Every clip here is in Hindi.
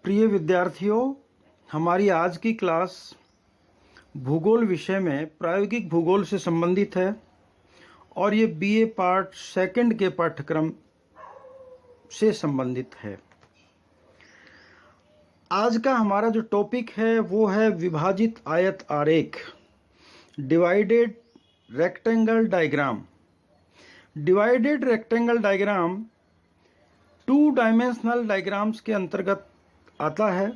प्रिय विद्यार्थियों, हमारी आज की क्लास भूगोल विषय में प्रायोगिक भूगोल से संबंधित है और ये बीए पार्ट सेकंड के पाठ्यक्रम से संबंधित है। आज का हमारा जो टॉपिक है वो है विभाजित आयत आरेख, divided rectangle diagram. Divided rectangle diagram 2 dimensional diagrams के अंतर्गत आता है।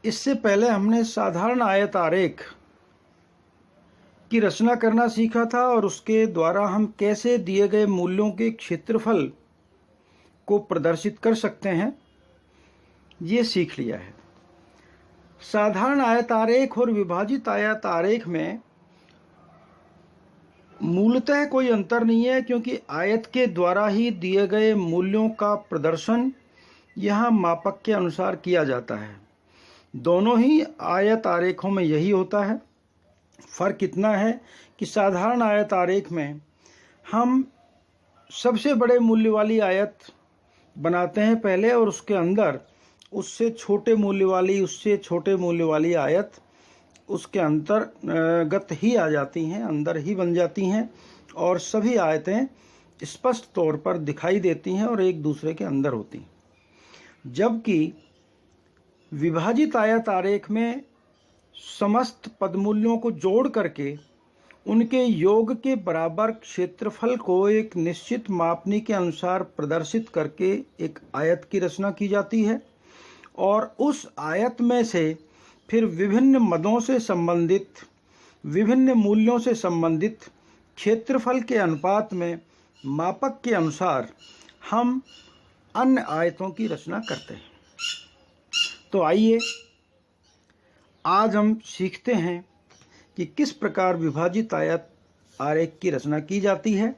इससे पहले हमने साधारण आयत आरेख की रचना करना सीखा था और उसके द्वारा हम कैसे दिए गए मूल्यों के क्षेत्रफल को प्रदर्शित कर सकते हैं ये सीख लिया है। साधारण आयत आरेख और विभाजित आयत आरेख में मूलतः कोई अंतर नहीं है, क्योंकि आयत के द्वारा ही दिए गए मूल्यों का प्रदर्शन यहाँ मापक के अनुसार किया जाता है। दोनों ही आयत आरेखों में यही होता है। फर्क इतना है कि साधारण आयत आरेख में हम सबसे बड़े मूल्य वाली आयत बनाते हैं पहले, और उसके अंदर उससे छोटे मूल्य वाली, उससे छोटे मूल्य वाली आयत उसके अंतर्गत ही आ जाती हैं, अंदर ही बन जाती हैं और सभी आयतें स्पष्ट तौर पर दिखाई देती हैं और एक दूसरे के अंदर होती हैं। जबकि विभाजित आयत आरेख में समस्त पदमूल्यों को जोड़ करके उनके योग के बराबर क्षेत्रफल को एक निश्चित मापनी के अनुसार प्रदर्शित करके एक आयत की रचना की जाती है और उस आयत में से फिर विभिन्न मदों से संबंधित, विभिन्न मूल्यों से संबंधित क्षेत्रफल के अनुपात में मापक के अनुसार हम अन्य आयतों की रचना करते हैं। तो आइए आज हम सीखते हैं कि किस प्रकार विभाजित आयत आरेख की रचना की जाती है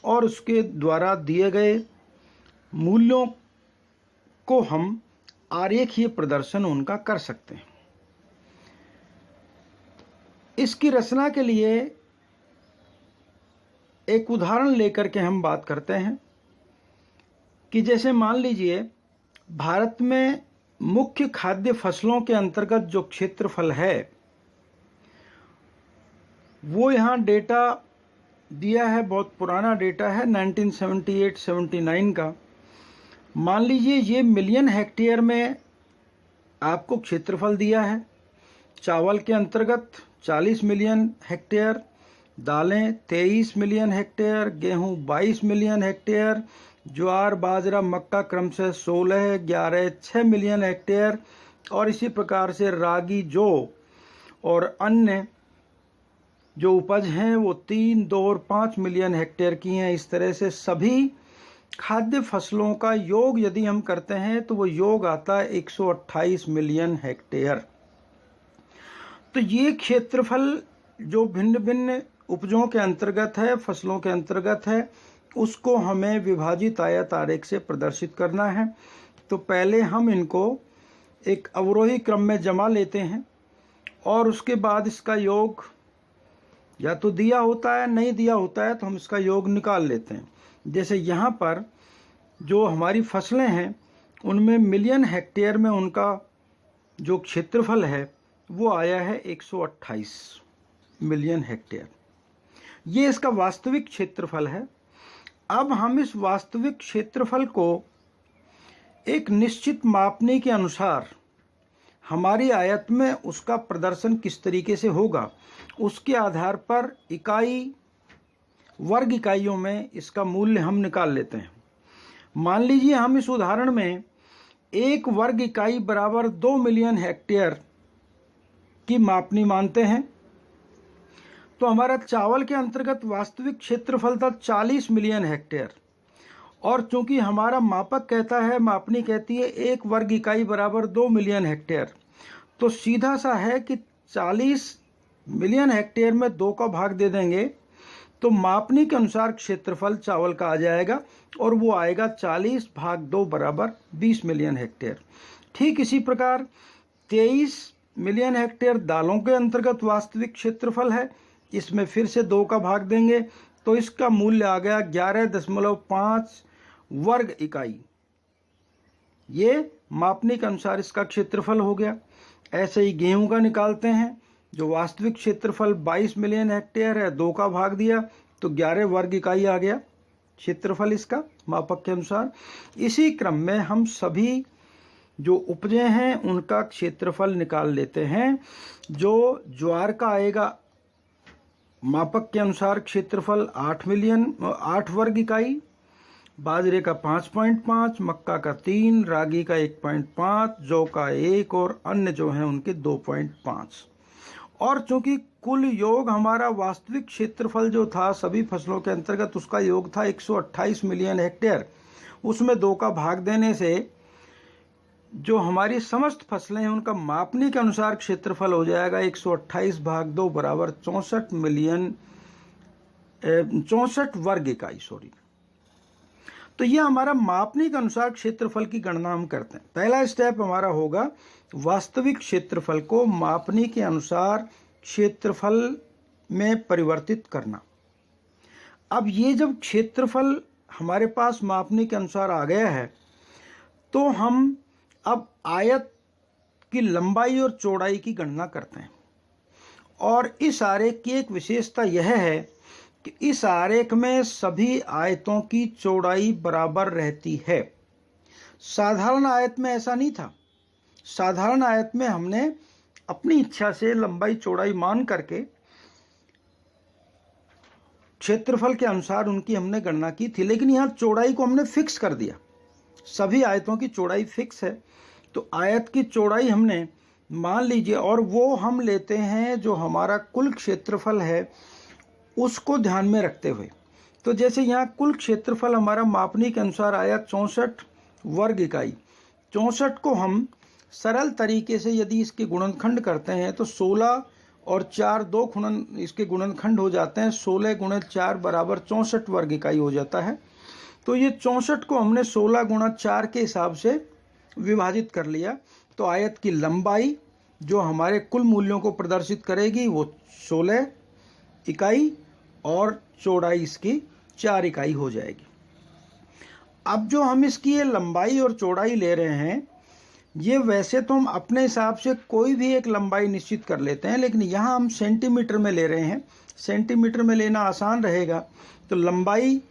और उसके द्वारा दिए गए मूल्यों को हम आरेखीय प्रदर्शन उनका कर सकते हैं। इसकी रचना के लिए एक उदाहरण लेकर के हम बात करते हैं कि जैसे मान लीजिए भारत में मुख्य खाद्य फसलों के अंतर्गत जो क्षेत्रफल है वो यहाँ डेटा दिया है, बहुत पुराना डेटा है 1978-79 का। मान लीजिए ये मिलियन हेक्टेयर में आपको क्षेत्रफल दिया है। चावल के अंतर्गत 40 मिलियन हेक्टेयर, दालें 23 मिलियन हेक्टेयर, गेहूं 22 मिलियन हेक्टेयर, ज्वार बाजरा मक्का क्रमशः 16, 11, 6 मिलियन हेक्टेयर और इसी प्रकार से रागी, जौ और अन्य जो उपज हैं वो 3, 2 और 5 मिलियन हेक्टेयर की हैं। इस तरह से सभी खाद्य फसलों का योग यदि हम करते हैं तो वो योग आता है 128 मिलियन हेक्टेयर। तो ये क्षेत्रफल जो भिन्न भिन्न उपजों के अंतर्गत है, फसलों के अंतर्गत है, उसको हमें विभाजित आयत आरेख से प्रदर्शित करना है। तो पहले हम इनको एक अवरोही क्रम में जमा लेते हैं और उसके बाद इसका योग या तो दिया होता है, नहीं दिया होता है तो हम इसका योग निकाल लेते हैं। जैसे यहाँ पर जो हमारी फसलें हैं उनमें मिलियन हेक्टेयर में उनका जो क्षेत्रफल है वो आया है 128 मिलियन हेक्टेयर। ये इसका वास्तविक क्षेत्रफल है। अब हम इस वास्तविक क्षेत्रफल को एक निश्चित मापनी के अनुसार हमारी आयत में उसका प्रदर्शन किस तरीके से होगा उसके आधार पर इकाई, वर्ग इकाइयों में इसका मूल्य हम निकाल लेते हैं। मान लीजिए हम इस उदाहरण में 1 वर्ग इकाई बराबर 2 मिलियन हेक्टेयर की मापनी मानते हैं। तो हमारा चावल के अंतर्गत वास्तविक क्षेत्रफल था 40 मिलियन हेक्टेयर और चूंकि हमारा मापक कहता है, मापनी कहती है 1 वर्ग इकाई बराबर 2 मिलियन हेक्टेयर, तो सीधा सा है कि 40 मिलियन हेक्टेयर में 2 का भाग दे देंगे तो मापनी के अनुसार क्षेत्रफल चावल का आ जाएगा और वो आएगा 40 भाग 2 बराबर 20 मिलियन हेक्टेयर। ठीक इसी प्रकार 23 मिलियन हेक्टेयर दालों के अंतर्गत वास्तविक क्षेत्रफल है, इसमें फिर से 2 का भाग देंगे तो इसका मूल्य आ गया 11.5 वर्ग इकाई। ये मापनी के अनुसार इसका क्षेत्रफल हो गया। ऐसे ही गेहूं का निकालते हैं, जो वास्तविक क्षेत्रफल 22 मिलियन हेक्टेयर है, 2 का भाग दिया तो 11 वर्ग इकाई आ गया क्षेत्रफल इसका मापक के अनुसार। इसी क्रम में हम सभी जो उपजें हैं उनका क्षेत्रफल निकाल लेते हैं। जो ज्वार का आएगा मापक के अनुसार क्षेत्रफल 8 वर्ग इकाई, बाजरे का 5.5, मक्का का 3, रागी का 1.5, जौ का 1 और अन्य जो हैं उनके 2.5। और चूंकि कुल योग हमारा वास्तविक क्षेत्रफल जो था सभी फसलों के अंतर्गत उसका योग था 128 मिलियन हेक्टेयर, उसमें 2 का भाग देने से जो हमारी समस्त फसलें हैं उनका मापनी के अनुसार क्षेत्रफल हो जाएगा 128 भाग 2 बराबर 64 वर्ग इकाई। तो ये हमारा मापनी के अनुसार क्षेत्रफल की गणना हम करते हैं। पहला स्टेप हमारा होगा वास्तविक क्षेत्रफल को मापनी के अनुसार क्षेत्रफल में परिवर्तित करना। अब ये जब क्षेत्रफल हमारे पास मापनी के अनुसार आ गया है तो हम अब आयत की लंबाई और चौड़ाई की गणना करते हैं। और इस आरेख की एक विशेषता यह है कि इस आरेख में सभी आयतों की चौड़ाई बराबर रहती है। साधारण आयत में ऐसा नहीं था। साधारण आयत में हमने अपनी इच्छा से लंबाई चौड़ाई मान करके क्षेत्रफल के अनुसार उनकी हमने गणना की थी, लेकिन यहाँ चौड़ाई को हमने फिक्स कर दिया। सभी आयतों की चौड़ाई फिक्स है, तो आयत की चौड़ाई हमने मान लीजिए, और वो हम लेते हैं जो हमारा कुल क्षेत्रफल है उसको ध्यान में रखते हुए। तो जैसे यहाँ कुल क्षेत्रफल हमारा मापनी के अनुसार आया 64 वर्ग इकाई। 64 को हम सरल तरीके से यदि इसके गुणनखंड करते हैं तो 16 और 4 दो गुणन इसके गुणनखंड हो जाते हैं, 16 गुणे 4 बराबर 64 वर्ग इकाई हो जाता है। तो ये 64 को हमने 16 गुणा 4 के हिसाब से विभाजित कर लिया। तो आयत की लंबाई जो हमारे कुल मूल्यों को प्रदर्शित करेगी वो 16 इकाई और चौड़ाई इसकी 4 इकाई हो जाएगी। अब जो हम इसकी ये लंबाई और चौड़ाई ले रहे हैं, ये वैसे तो हम अपने हिसाब से कोई भी एक लंबाई निश्चित कर लेते हैं, लेकिन यहाँ हम सेंटीमीटर में ले रहे हैं। सेंटीमीटर में लेना आसान रहेगा। तो लंबाई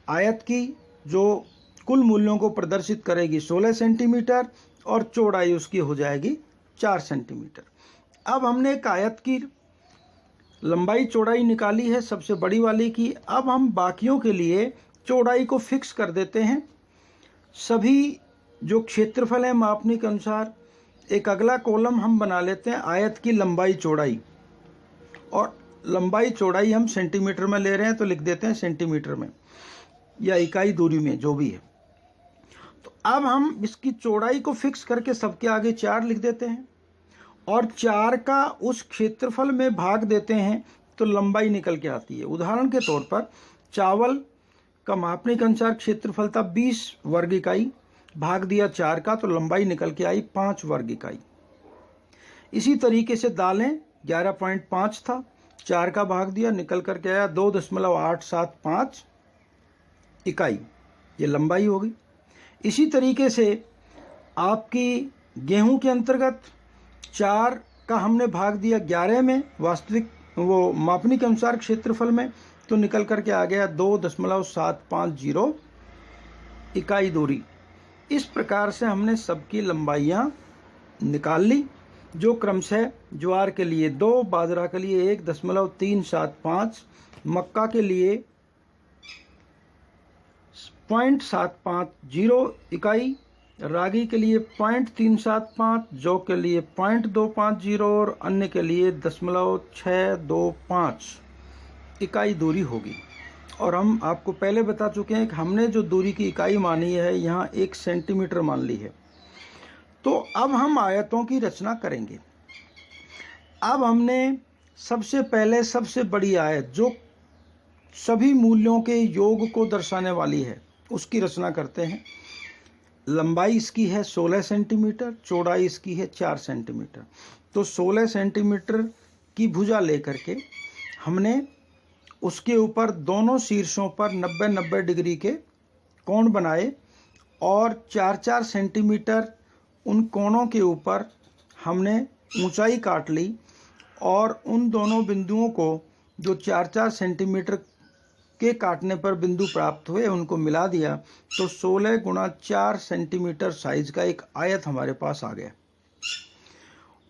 आयत की जो कुल मूल्यों को प्रदर्शित करेगी 16 सेंटीमीटर और चौड़ाई उसकी हो जाएगी 4 सेंटीमीटर। अब हमने एक आयत की लंबाई चौड़ाई निकाली है सबसे बड़ी वाली की। अब हम बाकियों के लिए चौड़ाई को फिक्स कर देते हैं। सभी जो क्षेत्रफल है मापनी के अनुसार एक अगला कॉलम हम बना लेते हैं आयत की लंबाई चौड़ाई, और लंबाई चौड़ाई हम सेंटीमीटर में ले रहे हैं तो लिख देते हैं सेंटीमीटर में या इकाई दूरी में जो भी है। तो अब हम इसकी चौड़ाई को फिक्स करके सबके आगे 4 लिख देते हैं और 4 का उस क्षेत्रफल में भाग देते हैं तो लंबाई निकल के आती है। उदाहरण के तौर पर चावल का मापनी के अनुसार क्षेत्रफल था 20 वर्ग इकाई, भाग दिया 4 का तो लंबाई निकल के आई 5 वर्ग इकाई। इसी तरीके से दालें 11.5 था, 4 का भाग दिया निकल कर के आया 2.875 इकाई, ये लंबाई होगी। इसी तरीके से आपकी गेहूं के अंतर्गत 4 का हमने भाग दिया 11 में वास्तविक वो मापनी के अनुसार क्षेत्रफल में, तो निकल कर के आ गया 2.750 इकाई दूरी। इस प्रकार से हमने सबकी लंबाइयाँ निकाल ली, जो क्रमशः ज्वार के लिए 2, बाजरा के लिए 1.375, मक्का के लिए 0.750 इकाई, रागी के लिए 0.375, जौ के लिए 0.250 और अन्य के लिए 0.625 इकाई दूरी होगी। और हम आपको पहले बता चुके हैं कि हमने जो दूरी की इकाई मानी है यहाँ 1 सेंटीमीटर मान ली है। तो अब हम आयतों की रचना करेंगे। अब हमने सबसे पहले सबसे बड़ी आयत जो सभी मूल्यों के योग को दर्शाने वाली है उसकी रचना करते हैं। लंबाई इसकी है 16 सेंटीमीटर, चौड़ाई इसकी है 4 सेंटीमीटर। तो 16 सेंटीमीटर की भुजा लेकर के हमने उसके ऊपर दोनों शीर्षों पर 90-90 डिग्री के कोण बनाए और 4-4 सेंटीमीटर उन कोनों के ऊपर हमने ऊंचाई काट ली और उन दोनों बिंदुओं को जो 4-4 सेंटीमीटर के काटने पर बिंदु प्राप्त हुए उनको मिला दिया तो 16 गुणा 4 सेंटीमीटर साइज का एक आयत हमारे पास आ गया।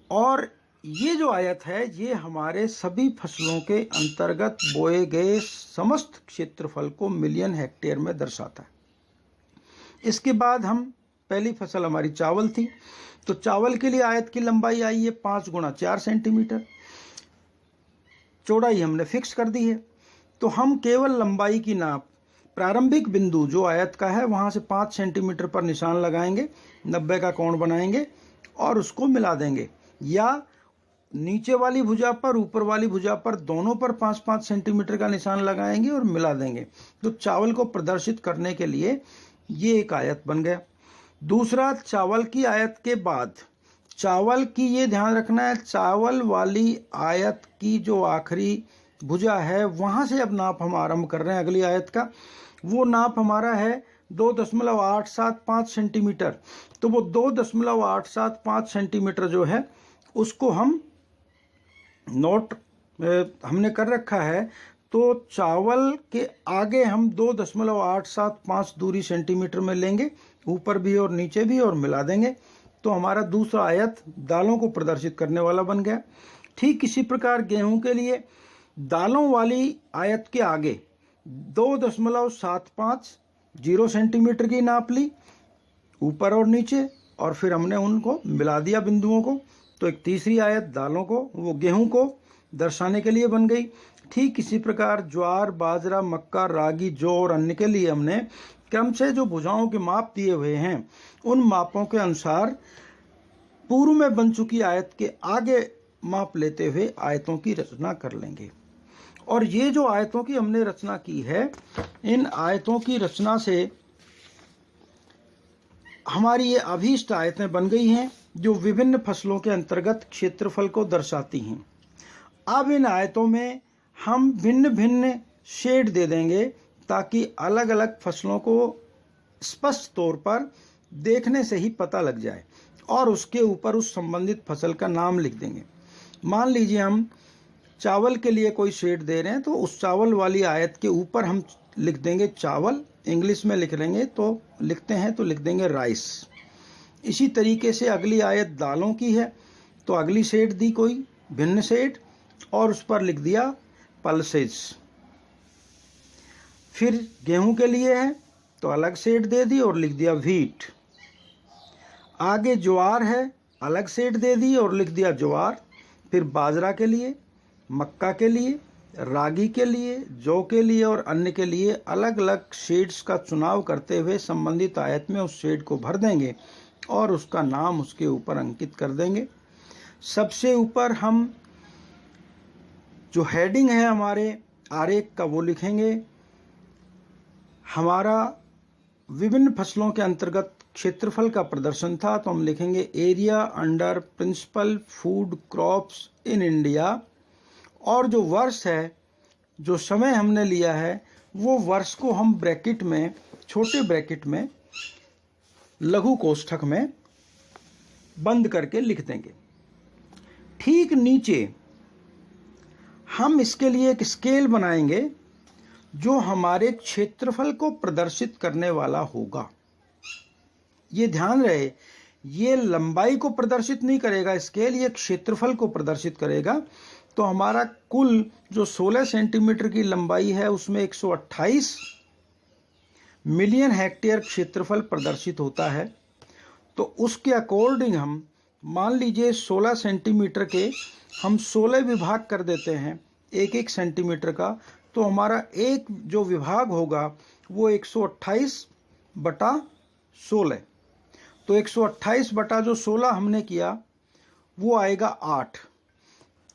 और ये जो आयत है ये हमारे सभी फसलों के अंतर्गत बोए गए समस्त क्षेत्रफल को मिलियन हेक्टेयर में दर्शाता है। इसके बाद हम पहली फसल हमारी चावल थी, तो चावल के लिए आयत की लंबाई आई है 5 गुणा 4 सेंटीमीटर, चौड़ाई हमने फिक्स कर दी है। तो हम केवल लंबाई की नाप प्रारंभिक बिंदु जो आयत का है वहां से 5 सेंटीमीटर पर निशान लगाएंगे, 90 का कोण बनाएंगे और उसको मिला देंगे, या नीचे वाली भुजा पर ऊपर वाली भुजा पर दोनों पर 5-5 सेंटीमीटर का निशान लगाएंगे और मिला देंगे। तो चावल को प्रदर्शित करने के लिए ये एक आयत बन गया। दूसरा, चावल की आयत के बाद चावल की ये ध्यान रखना है, चावल वाली आयत की जो आखिरी भुजा है वहां से अब नाप हम आरंभ कर रहे हैं अगली आयत का। वो नाप हमारा है 2.875 सेंटीमीटर। तो वो 2.875 सेंटीमीटर जो है उसको हम नोट हमने कर रखा है। तो चावल के आगे हम 2.875 दूरी सेंटीमीटर में लेंगे, ऊपर भी और नीचे भी, और मिला देंगे। तो हमारा दूसरा आयत दालों को प्रदर्शित करने वाला बन गया। ठीक इसी प्रकार गेहूं के लिए दालों वाली आयत के आगे 2.750 सेंटीमीटर की नाप ली ऊपर और नीचे, और फिर हमने उनको मिला दिया बिंदुओं को। तो एक तीसरी आयत दालों को, वो गेहूं को दर्शाने के लिए बन गई। ठीक इसी प्रकार ज्वार, बाजरा, मक्का, रागी, जौ और अन्य के लिए हमने क्रम से जो भुजाओं के माप दिए हुए हैं उन मापों के अनुसार पूर्व में बन चुकी आयत के आगे माप लेते हुए आयतों की रचना कर लेंगे। और ये जो आयतों की हमने रचना की है, इन आयतों की रचना से हमारी ये अभीष्ट आयतें बन गई हैं जो विभिन्न फसलों के अंतर्गत क्षेत्रफल को दर्शाती हैं। अब इन आयतों में हम भिन्न भिन्न शेड दे देंगे ताकि अलग अलग फसलों को स्पष्ट तौर पर देखने से ही पता लग जाए, और उसके ऊपर उस संबंधित फसल का नाम लिख देंगे। मान लीजिए हम चावल के लिए कोई शेड दे रहे हैं, तो उस चावल वाली आयत के ऊपर हम लिख देंगे चावल, इंग्लिश में लिख लेंगे तो लिखते हैं तो लिख देंगे राइस। इसी तरीके से अगली आयत दालों की है, तो अगली शेड दी कोई भिन्न शेड और उस पर लिख दिया पल्सेस। फिर गेहूं के लिए है तो अलग शेड दे दी और लिख दिया व्हीट। आगे ज्वार है, अलग शेड दे दी और लिख दिया ज्वार। फिर बाजरा के लिए, मक्का के लिए, रागी के लिए, जौ के लिए और अन्य के लिए अलग अलग शेड्स का चुनाव करते हुए संबंधित आयत में उस शेड को भर देंगे और उसका नाम उसके ऊपर अंकित कर देंगे। सबसे ऊपर हम जो हेडिंग है हमारे आरेख का वो लिखेंगे। हमारा विभिन्न फसलों के अंतर्गत क्षेत्रफल का प्रदर्शन था, तो हम लिखेंगे area under principal food crops in India. और जो वर्ष है, जो समय हमने लिया है, वो वर्ष को हम ब्रैकेट में, छोटे ब्रैकेट में, लघु कोष्ठक में बंद करके लिख देंगे। ठीक नीचे हम इसके लिए एक स्केल बनाएंगे जो हमारे क्षेत्रफल को प्रदर्शित करने वाला होगा। ये ध्यान रहे, ये लंबाई को प्रदर्शित नहीं करेगा स्केल, ये क्षेत्रफल को प्रदर्शित करेगा। तो हमारा कुल जो 16 सेंटीमीटर की लंबाई है उसमें 128 मिलियन हेक्टेयर क्षेत्रफल प्रदर्शित होता है। तो उसके अकॉर्डिंग हम मान लीजिए 16 सेंटीमीटर के हम 16 विभाग कर देते हैं 1-1 सेंटीमीटर का, तो हमारा एक जो विभाग होगा वो 128/16। तो 128/16 हमने किया वो आएगा 8।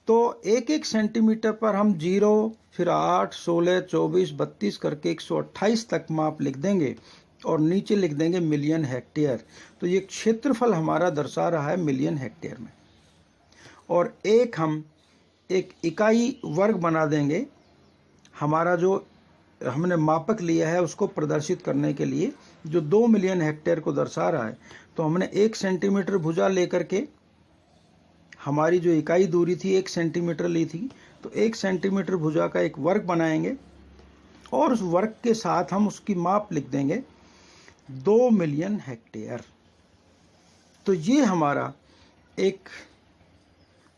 तो 1-1 सेंटीमीटर पर हम 0, फिर 8, 16, 24, 32 करके 128 तक माप लिख देंगे और नीचे लिख देंगे मिलियन हेक्टेयर। तो ये क्षेत्रफल हमारा दर्शा रहा है मिलियन हेक्टेयर में। और हम एक इकाई वर्ग बना देंगे, हमारा जो हमने मापक लिया है उसको प्रदर्शित करने के लिए जो 2 मिलियन हेक्टेयर को दर्शा रहा है। तो हमने 1 सेंटीमीटर भुजा लेकर के, हमारी जो इकाई दूरी थी 1 सेंटीमीटर ली थी, तो 1 सेंटीमीटर भुजा का एक वर्ग बनाएंगे और उस वर्ग के साथ हम उसकी माप लिख देंगे 2 मिलियन हेक्टेयर। तो ये हमारा एक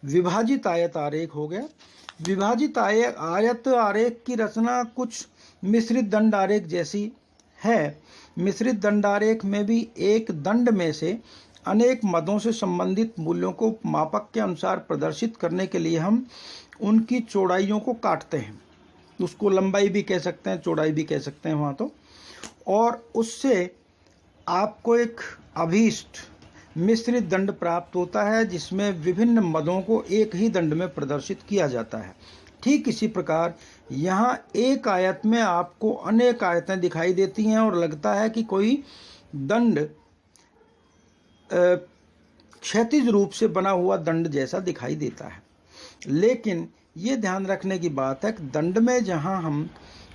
विभाजित आयत आरेख हो गया। विभाजित आयत आरेख की रचना कुछ मिश्रित दंड आरेख जैसी है। मिश्रित दंड आरेख में भी एक दंड में से अनेक मदों से संबंधित मूल्यों को मापक के अनुसार प्रदर्शित करने के लिए हम उनकी चौड़ाइयों को काटते हैं। उसको लंबाई भी कह सकते हैं, चौड़ाई भी कह सकते हैं वहाँ तो। और उससे आपको एक अभीष्ट मिश्रित दंड प्राप्त होता है जिसमें विभिन्न मदों को एक ही दंड में प्रदर्शित किया जाता है। ठीक इसी प्रकार यहाँ एक आयत में आपको अनेक आयतें दिखाई देती हैं और लगता है कि कोई दंड क्षैतिज रूप से बना हुआ दंड जैसा दिखाई देता है। लेकिन ये ध्यान रखने की बात है कि दंड में जहाँ हम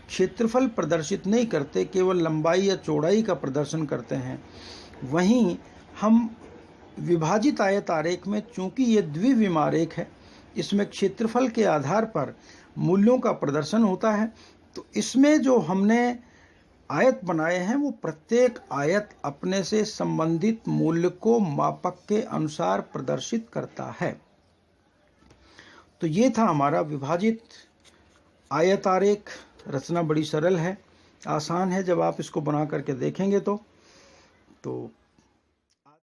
क्षेत्रफल प्रदर्शित नहीं करते, केवल लंबाई या चौड़ाई का प्रदर्शन करते हैं, वहीं हम विभाजित आयत आरेख में, चूंकि ये द्विविम आरेख है, इसमें क्षेत्रफल के आधार पर मूल्यों का प्रदर्शन होता है। तो इसमें जो हमने आयत बनाए हैं वो प्रत्येक आयत अपने से संबंधित मूल्य को मापक के अनुसार प्रदर्शित करता है। तो ये था हमारा विभाजित आयत आरेख। रचना बड़ी सरल है, आसान है जब आप इसको बना करके देखेंगे तो